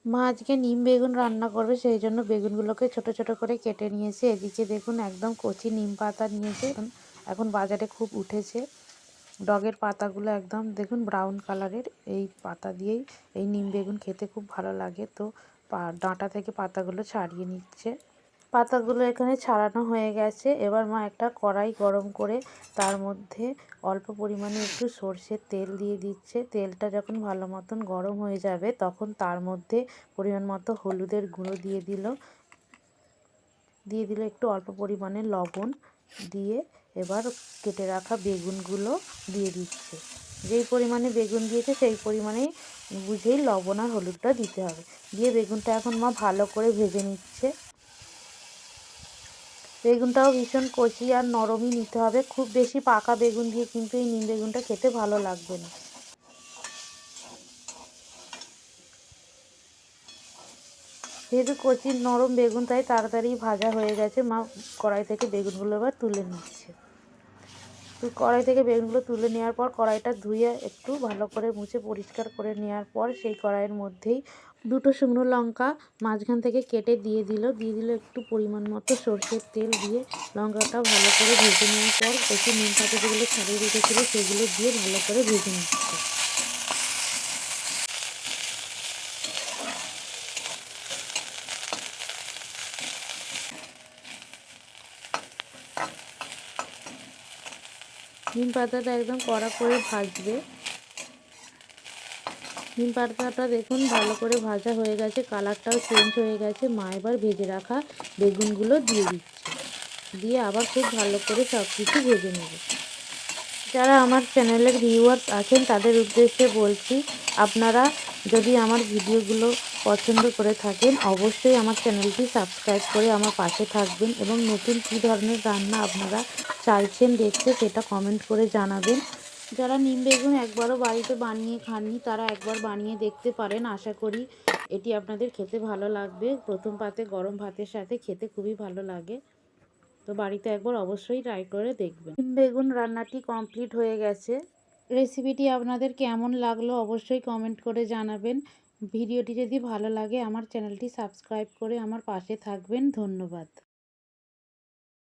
মা আজকে নিম বেগুন রান্না করবে, সেই জন্য বেগুনগুলোকে ছোট ছোট করে কেটে নিয়েছে। এদিকে দেখুন একদম কচি নিম পাতা নিয়েছে, এখন বাজারে খুব উঠেছে। ডগের পাতাগুলো একদম দেখুন ব্রাউন কালারের। এই পাতা দিয়েই এই নিম বেগুন খেতে খুব ভালো লাগে। তো ডাঁটা থেকে পাতাগুলো ছাড়িয়ে নিচ্ছে। পাতাগুলো এখানে ছাড়ানো হয়ে গেছে। এবার মা একটা কড়াই গরম করে তার মধ্যে অল্প পরিমাণে একটু সর্ষের তেল দিয়ে দিচ্ছে। তেলটা যখন ভালো মতন গরম হয়ে যাবে তখন তার মধ্যে পরিমাণ মতো হলুদের গুঁড়ো দিয়ে দিল একটু অল্প পরিমাণে লবণ দিয়ে এবার কেটে রাখা বেগুনগুলো দিয়ে দিচ্ছে। যেই পরিমাণে বেগুন দিয়েছে সেই পরিমাণেই বুঝেই লবণ আর হলুদটা দিতে হবে। দিয়ে বেগুনটা এখন মা ভালো করে ভেজে নিচ্ছে। বেগুনটাও ভীষণ কচি আর নরমই নিতে হবে। খুব বেশি পাকা বেগুন দিয়ে কিন্তু এই নিম বেগুনটা খেতে ভালো লাগবে না। যেহেতু কচি নরম বেগুন তাই তাড়াতাড়ি ভাজা হয়ে গেছে। মা কড়াই থেকে বেগুনগুলো এবার তুলে নিচ্ছে। তো কড়াই থেকে বেগুনগুলো তুলে নেওয়ার পর কড়াইটা ধুয়ে একটু ভালো করে মুছে পরিষ্কার করে নেওয়ার পর সেই কড়াইয়ের মধ্যেই দুটো শুকনো লঙ্কা মাঝখান থেকে কেটে দিয়ে দিল একটু পরিমাণ মতো সর্ষের তেল দিয়ে লঙ্কাটা ভালো করে ভেজে নেওয়ার পর কচি নিম পাতা যেগুলো ছাড়িয়ে রেখেছিল সেগুলো দিয়ে ভালো করে ভেজে নিচ্ছে। নিম পাতাটা একদম কড়া করে ভাজবে। নিম পাতাটা দেখুন ভালো করে ভাজা হয়ে গেছে, কালারটাও চেঞ্জ হয়ে গেছে। মা এবার ভেজে রাখা বেগুনগুলো দিয়ে দিচ্ছে, দিয়ে আবার খুব ভালো করে সব কিছু ভেজে নেবে। যারা আমার চ্যানেলের ভিউয়ার্স আছেন তাদের উদ্দেশ্যে বলছি, আপনারা যদি আমার ভিডিওগুলো পছন্দ করে থাকেন অবশ্যই আমার চ্যানেলটি সাবস্ক্রাইব করে আমার পাশে থাকবেন এবং নতুন কী ধরনের রান্না আপনারা চাইছেন দেখতে সেটা কমেন্ট করে জানাবেন। যারা নিম বেগুন একবারও বাড়িতে বানিয়ে খাননি তারা একবার বানিয়ে দেখতে পারেন। আশা করি এটি আপনাদের খেতে ভালো লাগবে। প্রথম পাতে গরম ভাতের সাথে খেতে খুবই ভালো লাগে। তো বাড়িতে একবার অবশ্যই ট্রাই করে দেখবেন। নিম বেগুন রান্নাটি কমপ্লিট হয়ে গেছে। রেসিপিটি আপনাদের কেমন লাগলো অবশ্যই কমেন্ট করে জানাবেন। ভিডিওটি যদি ভালো লাগে আমার চ্যানেলটি সাবস্ক্রাইব করে আমার পাশে থাকবেন। ধন্যবাদ।